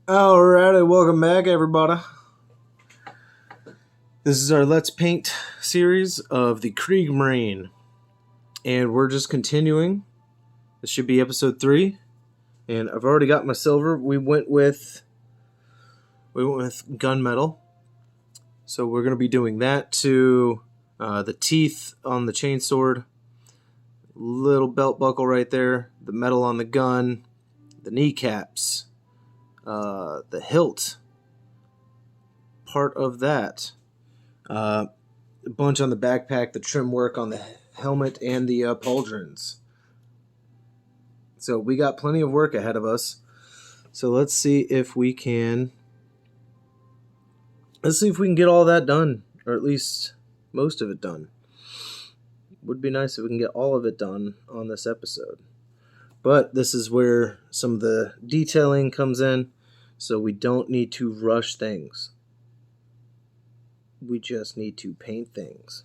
Alrighty, welcome back, everybody. This is our Let's Paint series of the Krieg, and we're just continuing. This should be episode 3, and I've already got my silver. We went with gunmetal, so we're going to be doing that to the teeth on the chainsword, little belt buckle right there, the metal on the gun, the kneecaps, the hilt, part of that, a bunch on the backpack, the trim work on the helmet, and the pauldrons. So we got plenty of work ahead of us. So let's see if we can get all that done, or at least most of it done. Would be nice if we can get all of it done on this episode. But this is where some of the detailing comes in, so we don't need to rush things. We just need to paint things.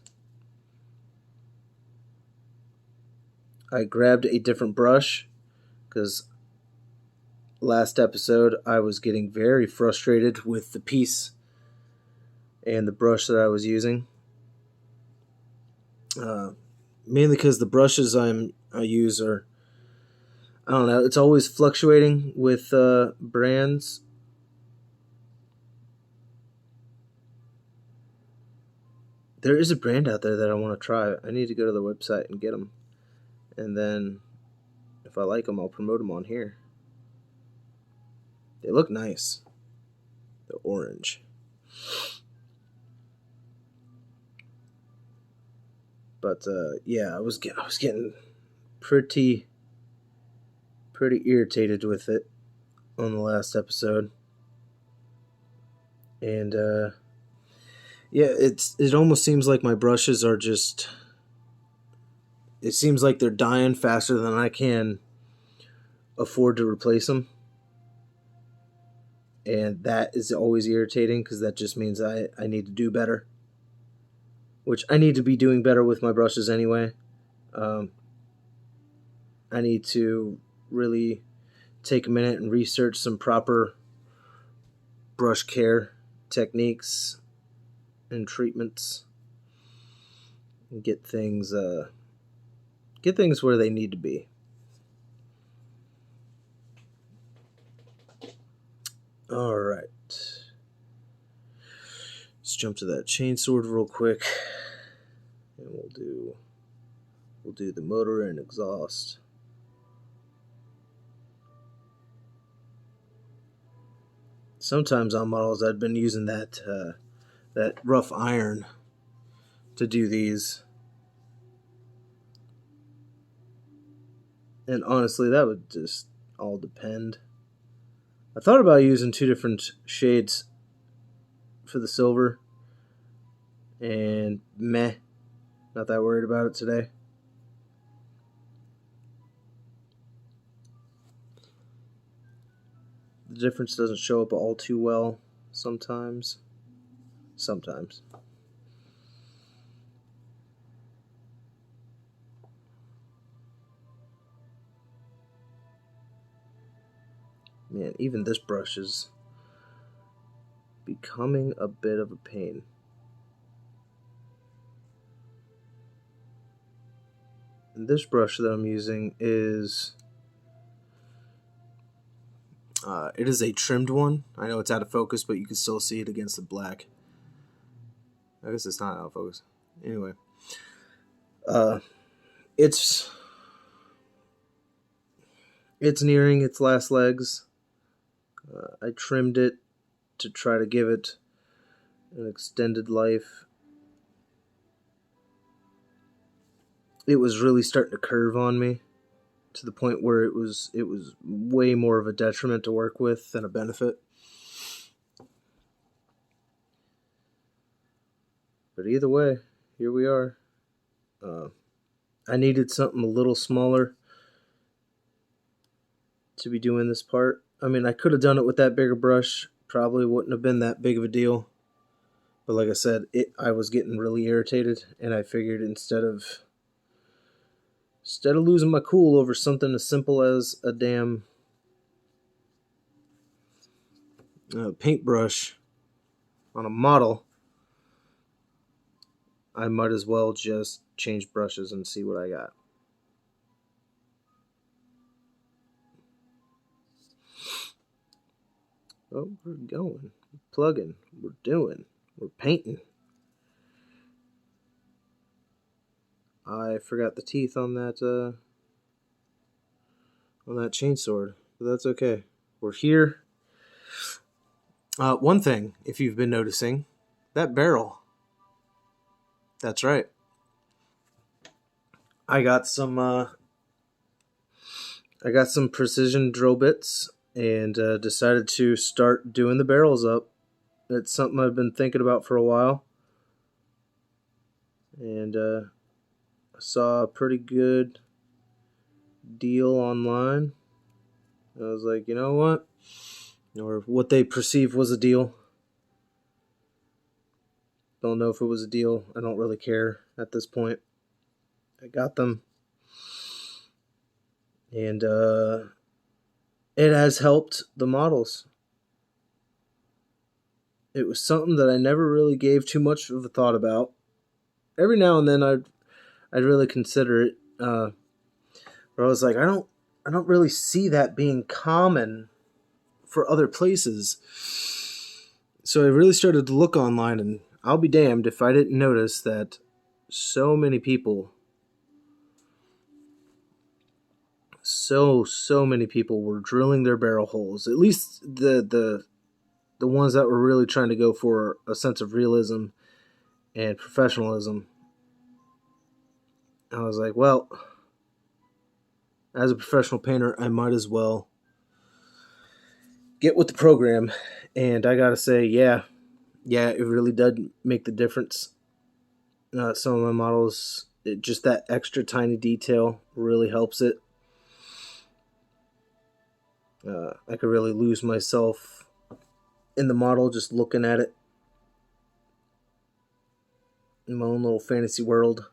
I grabbed a different brush because last episode I was getting very frustrated with the piece and the brush that I was using. Mainly because the brushes I use are, I don't know, it's always fluctuating with brands. There is a brand out there that I want to try. I need to go to their website and get them. And then, if I like them, I'll promote them on here. They look nice. They're orange. But, yeah, I was getting pretty irritated with it on the last episode. And, yeah, it almost seems like my brushes are just... It seems like they're dying faster than I can afford to replace them. And that is always irritating because that just means I need to do better. Which I need to be doing better with my brushes anyway. I need to really take a minute and research some proper brush care techniques and treatments. And get things where they need to be. All right. Let's jump to that chainsword real quick, and we'll do the motor and exhaust. Sometimes on models I've been using that rough iron to do these. And honestly, that would just all depend. I thought about using 2 different shades for the silver, and not that worried about it today. The difference doesn't show up all too well sometimes. Man, even this brush is becoming a bit of a pain. And this brush that I'm using is... it is a trimmed one. I know it's out of focus, but you can still see it against the black. I guess it's not out of focus. Anyway. It's nearing its last legs. I trimmed it to try to give it an extended life. It was really starting to curve on me to the point where it was way more of a detriment to work with than a benefit. But either way, here we are. I needed something a little smaller to be doing this part. I mean, I could have done it with that bigger brush. Probably wouldn't have been that big of a deal. But like I said, I was getting really irritated, and I figured instead of losing my cool over something as simple as a damn paintbrush on a model, I might as well just change brushes and see what I got. Oh, we're going. We're plugging. We're doing. We're painting. I forgot the teeth on that chainsword, but that's okay. We're here. One thing, if you've been noticing, that barrel. That's right. I got some precision drill bits and decided to start doing the barrels up. It's something I've been thinking about for a while, and I saw a pretty good deal online. I was like, you know what? Or what they perceive was a deal. Don't know if it was a deal. I don't really care at this point. I got them. And it has helped the models. It was something that I never really gave too much of a thought about. Every now and then I'd really consider it. But I was like, I don't really see that being common for other places. So I really started to look online, and I'll be damned if I didn't notice that so many people were drilling their barrel holes. At least the ones that were really trying to go for a sense of realism and professionalism. I was like, well, as a professional painter, I might as well get with the program. And I gotta say, yeah, it really did make the difference. Some of my models, just that extra tiny detail really helps it. I could really lose myself in the model just looking at it in my own little fantasy world.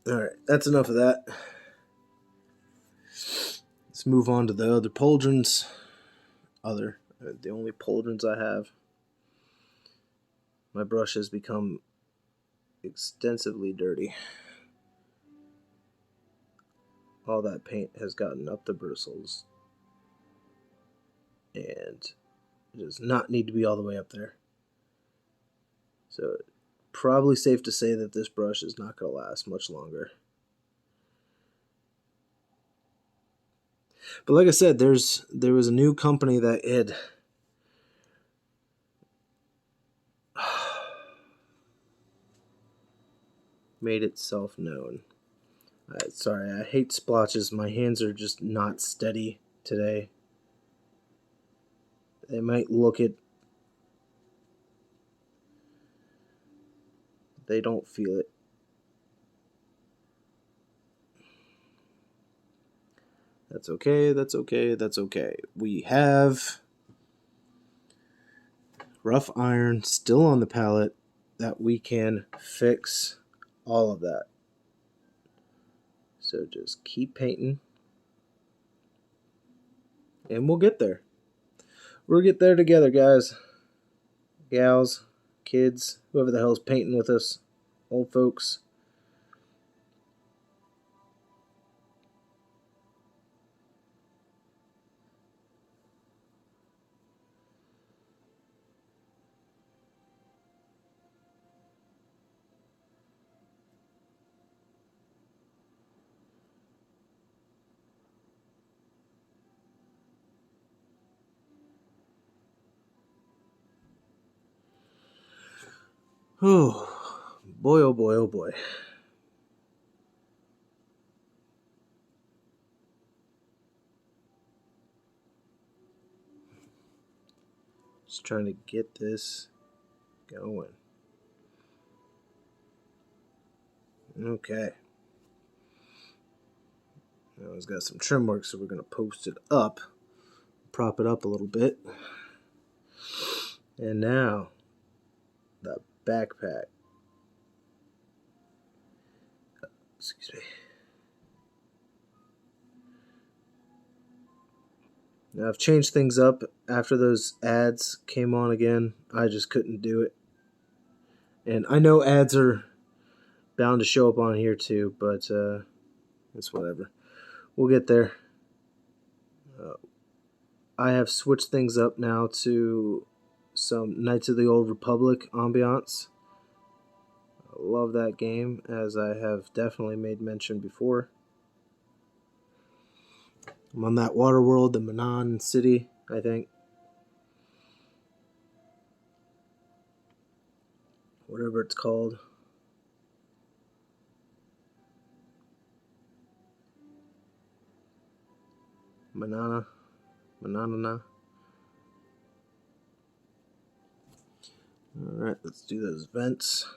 Alright, that's enough of that. Let's move on to the other pauldrons. The only pauldrons I have. My brush has become extensively dirty. All that paint has gotten up the bristles, and it does not need to be all the way up there. So probably safe to say that this brush is not going to last much longer. But like I said, there was a new company that had made itself known. Sorry, I hate splotches. My hands are just not steady today. They might look it. They don't feel it. That's okay, that's okay, that's okay. We have rough iron still on the palette that we can fix all of that. So just keep painting, and we'll get there. We'll get there together, guys, gals, kids, whoever the hell's painting with us, old folks. Oh, boy, oh boy, oh boy. Just trying to get this going. Okay. Now it's got some trim work, so we're going to post it up, prop it up a little bit. And now, the backpack. Excuse me. Now, I've changed things up after those ads came on again. I just couldn't do it. And I know ads are bound to show up on here too, but it's whatever. We'll get there. I have switched things up now to some Knights of the Old Republic ambiance. I love that game, as I have definitely made mention before. I'm on that water world, the Manan City, I think. Whatever it's called. Manana. Alright, let's do those vents.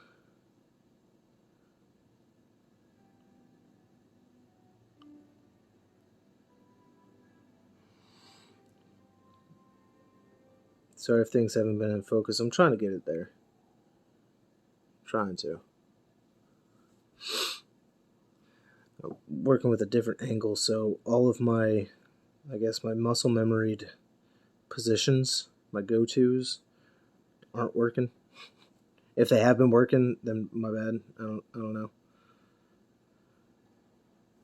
Sorry if things haven't been in focus. I'm trying to get it there. Trying to. I'm working with a different angle, so all of my, I guess, my muscle memoried positions, my go-tos, aren't working. If they have been working, then my bad. I don't know.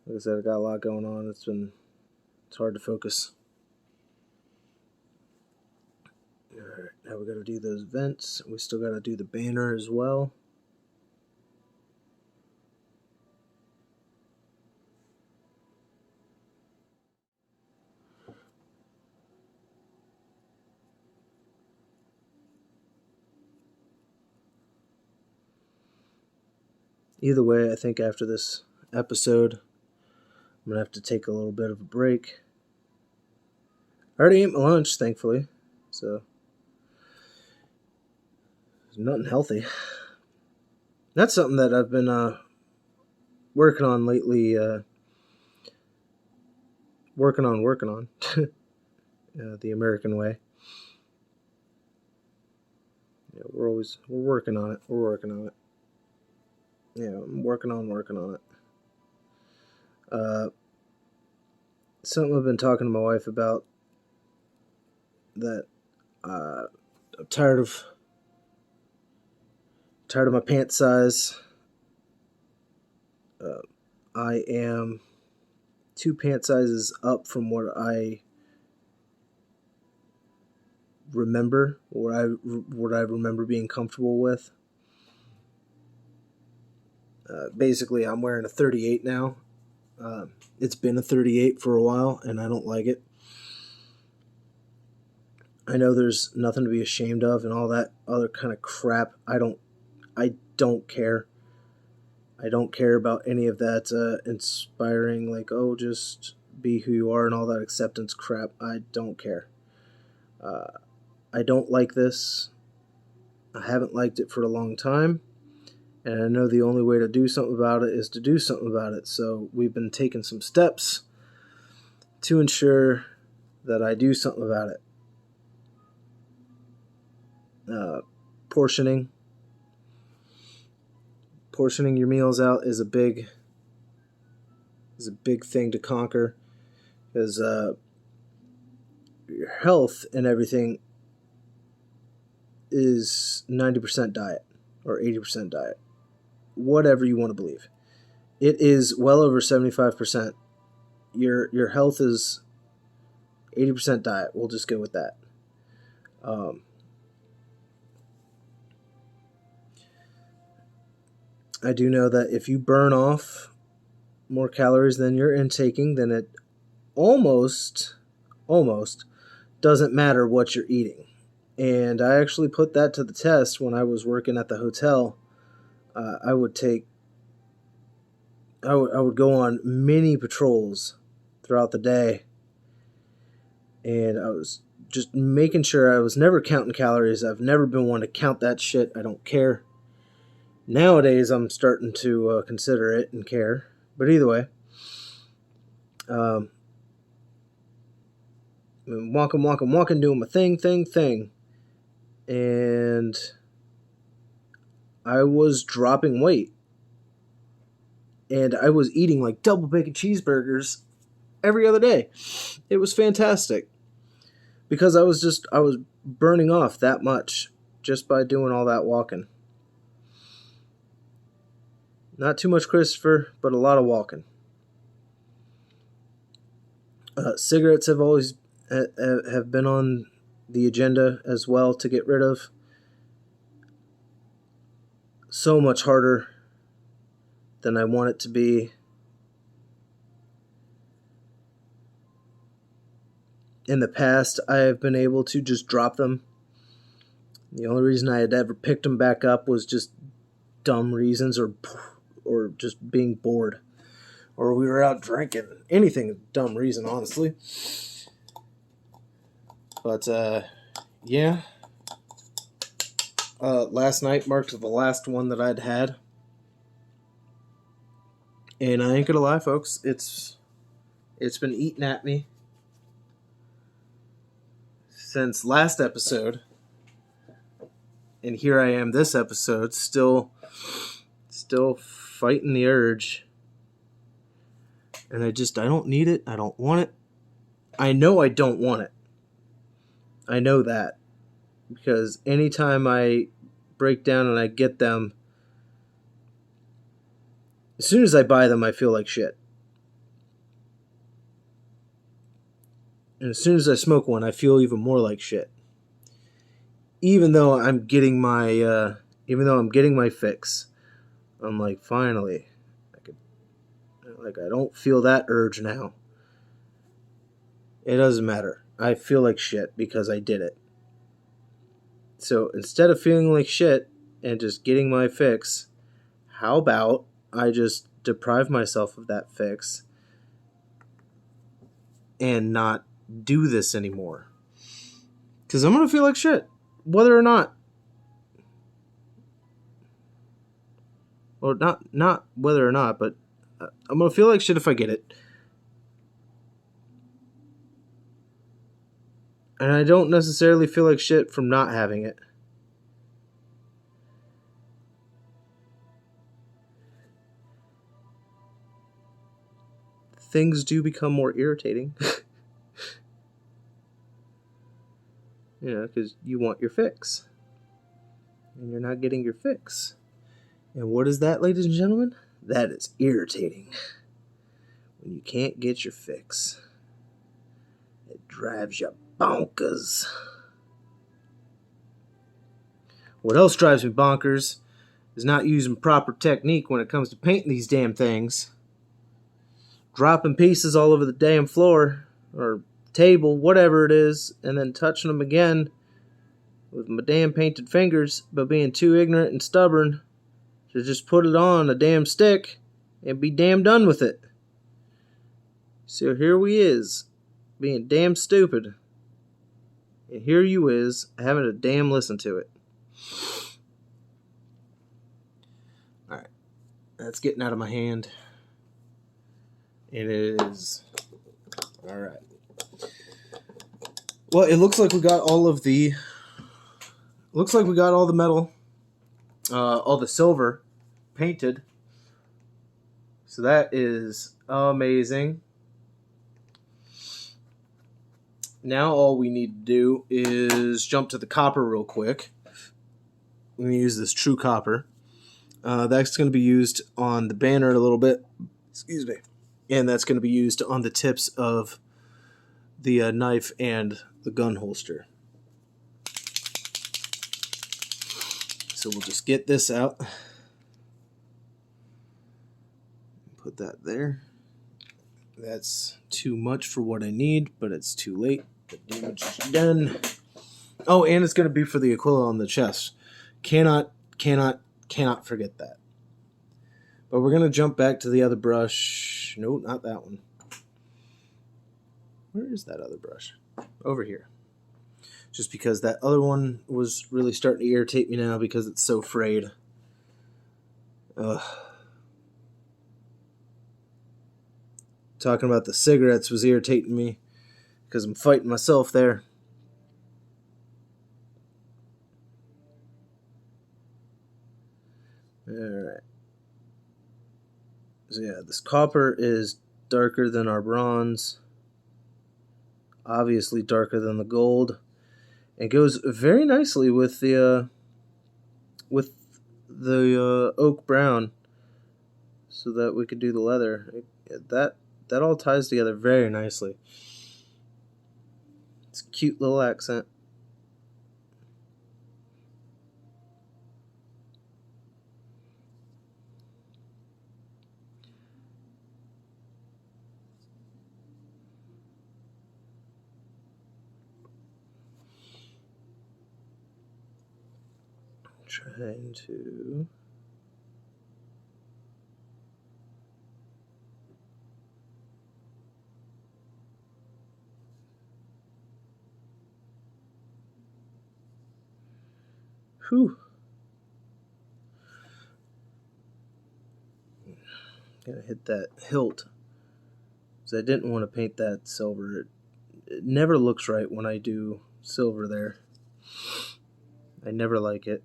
Like I said, I got a lot going on. It's hard to focus. Alright, now we gotta do those vents. We still gotta do the banner as well. Either way, I think after this episode, I'm going to have to take a little bit of a break. I already ate my lunch, thankfully, so there's nothing healthy. That's something that I've been working on lately. Working on. The American way. Yeah, we're working on it. Yeah, I'm working on it. Something I've been talking to my wife about, that I'm tired of my pant size. I am 2 pant sizes up from what I remember, what I remember being comfortable with. Basically, I'm wearing a 38 now. It's been a 38 for a while, and I don't like it. I know there's nothing to be ashamed of and all that other kind of crap. I don't care. I don't care about any of that inspiring, like, oh, just be who you are and all that acceptance crap. I don't care. I don't like this. I haven't liked it for a long time. And I know the only way to do something about it is to do something about it. So we've been taking some steps to ensure that I do something about it. Portioning your meals out is a big thing to conquer, because your health and everything is 90% diet or 80% diet, whatever you want to believe. It is well over 75%. Your health is 80% diet. We'll just go with that. I do know that if you burn off more calories than you're intaking, then it almost doesn't matter what you're eating. And I actually put that to the test when I was working at the hotel. I would go on mini patrols throughout the day, and I was just making sure I was never counting calories. I've never been one to count that shit. I don't care. Nowadays, I'm starting to consider it and care. But either way, walking, doing my thing. And I was dropping weight. And I was eating like double bacon cheeseburgers every other day. It was fantastic. Because I was burning off that much just by doing all that walking. Not too much Christopher, but a lot of walking. Cigarettes have always have been on the agenda as well to get rid of. So much harder than I want it to be. In the past, I have been able to just drop them. The only reason I had ever picked them back up was just dumb reasons or just being bored. Or we were out drinking. Anything dumb reason, honestly. But, yeah. Last night marked the last one that I'd had. And I ain't gonna lie, folks. It's been eating at me since last episode. And here I am this episode, still fighting the urge. And I don't need it. I don't want it. I know I don't want it. I know that. Because anytime I break down and I get them, as soon as I buy them, I feel like shit. And as soon as I smoke one, I feel even more like shit. Even though I'm getting my fix, I'm like, finally, I don't feel that urge now. It doesn't matter. I feel like shit because I did it. So instead of feeling like shit and just getting my fix, how about I just deprive myself of that fix and not do this anymore? Because I'm going to feel like shit, whether or not. Or not whether or not, but I'm going to feel like shit if I get it. And I don't necessarily feel like shit from not having it. Things do become more irritating. Because you want your fix. And you're not getting your fix. And what is that, ladies and gentlemen? That is irritating. When you can't get your fix. It drives you bonkers. What else drives me bonkers is not using proper technique when it comes to painting these damn things. Dropping pieces all over the damn floor or table, whatever it is, and then touching them again with my damn painted fingers, but being too ignorant and stubborn to just put it on a damn stick and be damn done with it. So here we is, being damn stupid. And here you is, having to damn listen to it. Alright, that's getting out of my hand. It is. Alright. Well, it looks like we got all of the... Looks like we got all the metal, all the silver painted. So that is amazing. Now all we need to do is jump to the copper real quick. I'm going to use this true copper. That's going to be used on the banner a little bit. Excuse me. And that's going to be used on the tips of the knife and the gun holster. So we'll just get this out. Put that there. That's too much for what I need, but it's too late. The damage is done. Oh, and it's going to be for the Aquila on the chest. Cannot forget that. But we're going to jump back to the other brush. No, not that one. Where is that other brush? Over here. Just because that other one was really starting to irritate me now because it's so frayed. Talking about the cigarettes was irritating me because I'm fighting myself there. Alright. So yeah, this copper is darker than our bronze, obviously darker than the gold. It goes very nicely with the oak brown, so that we could do the leather. That all ties together very nicely. It's a cute little accent. Trying to... Whew. Gonna hit that hilt, because I didn't want to paint that silver. It never looks right when I do silver there. I never like it.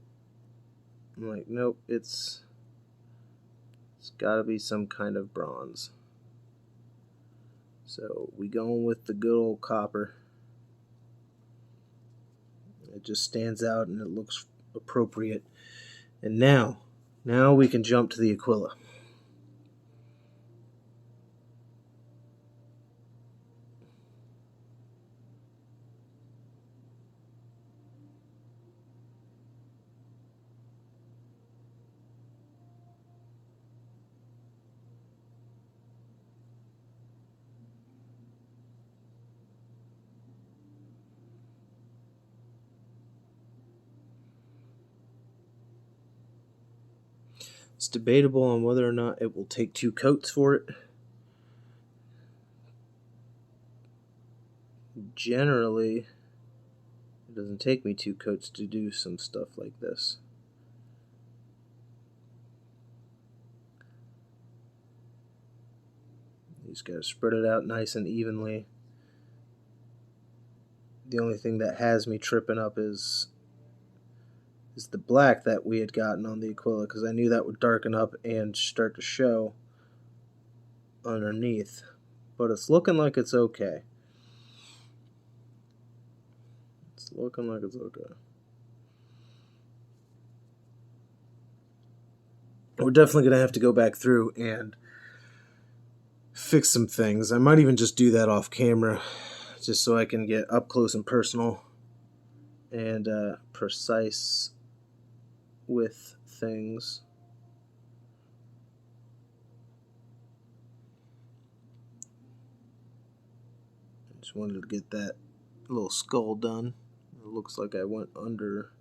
I'm like, nope, it's gotta be some kind of bronze. So we going with the good old copper. It just stands out and it looks appropriate. And now we can jump to the Aquila. It's debatable on whether or not it will take 2 coats for it. Generally, it doesn't take me 2 coats to do some stuff like this. You just gotta spread it out nice and evenly. The only thing that has me tripping up is the black that we had gotten on the Aquila, because I knew that would darken up and start to show underneath. But it's looking like it's okay. It's looking like it's okay. We're definitely going to have to go back through and fix some things. I might even just do that off camera, just so I can get up close and personal and precise with things. Just wanted to get that little skull done. It looks like I went under.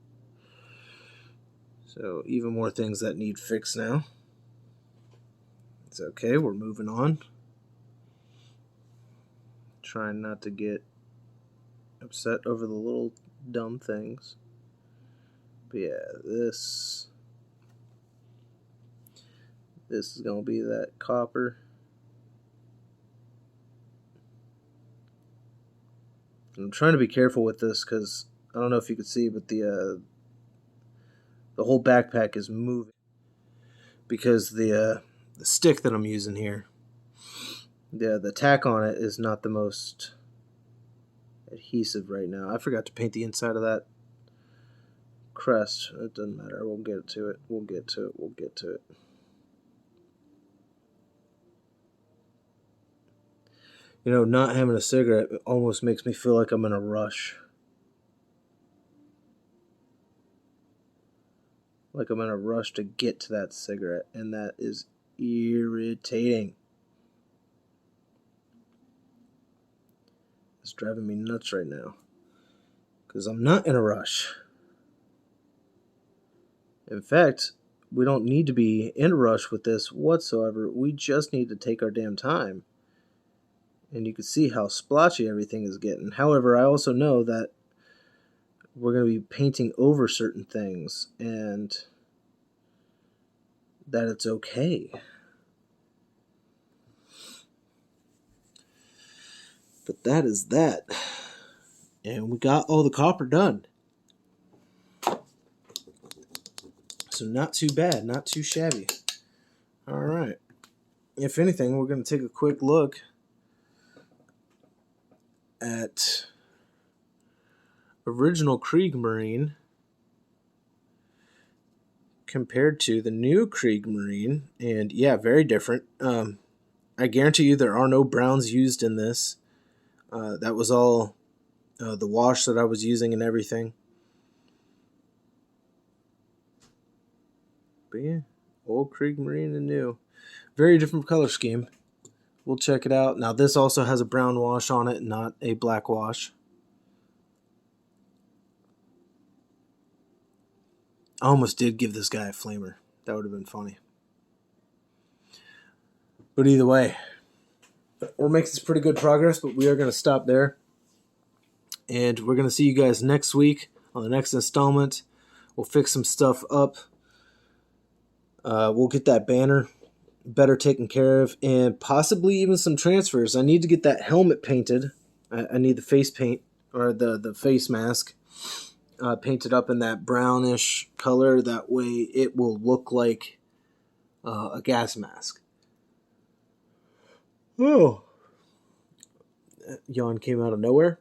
So even more things that need fixed now. It's okay, we're moving on. Trying not to get upset over the little dumb things. But yeah, this is going to be that copper. I'm trying to be careful with this because I don't know if you could see, but the whole backpack is moving because the stick that I'm using here, the tack on it is not the most adhesive right now. I forgot to paint the inside of that crest. It doesn't matter. We'll get to it. We'll get to it. You know, not having a cigarette almost makes me feel like I'm in a rush. Like I'm in a rush to get to that cigarette, and that is irritating. It's driving me nuts right now because I'm not in a rush. In fact, we don't need to be in a rush with this whatsoever. We just need to take our damn time. And you can see how splotchy everything is getting. However, I also know that we're going to be painting over certain things and that it's okay. But that is that. And we got all the copper done. So not too bad, not too shabby. All right. if anything, we're going to take a quick look at original Krieg Marine compared to the new Krieg Marine. And yeah, very different. I guarantee you there are no browns used in this. That was all the wash that I was using and everything. But yeah, old Krieg Marine and new. Very different color scheme. We'll check it out. Now this also has a brown wash on it, not a black wash. I almost did give this guy a flamer. That would have been funny. But either way, we're making some pretty good progress, but we are going to stop there. And we're going to see you guys next week on the next installment. We'll fix some stuff up. We'll get that banner better taken care of, and possibly even some transfers. I need to get that helmet painted. I need the face paint, or the face mask, painted up in that brownish color. That way it will look like a gas mask. Oh, yawn came out of nowhere.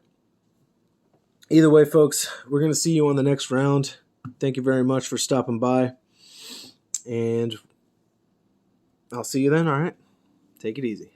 Either way, folks, we're going to see you on the next round. Thank you very much for stopping by. And I'll see you then, all right? Take it easy.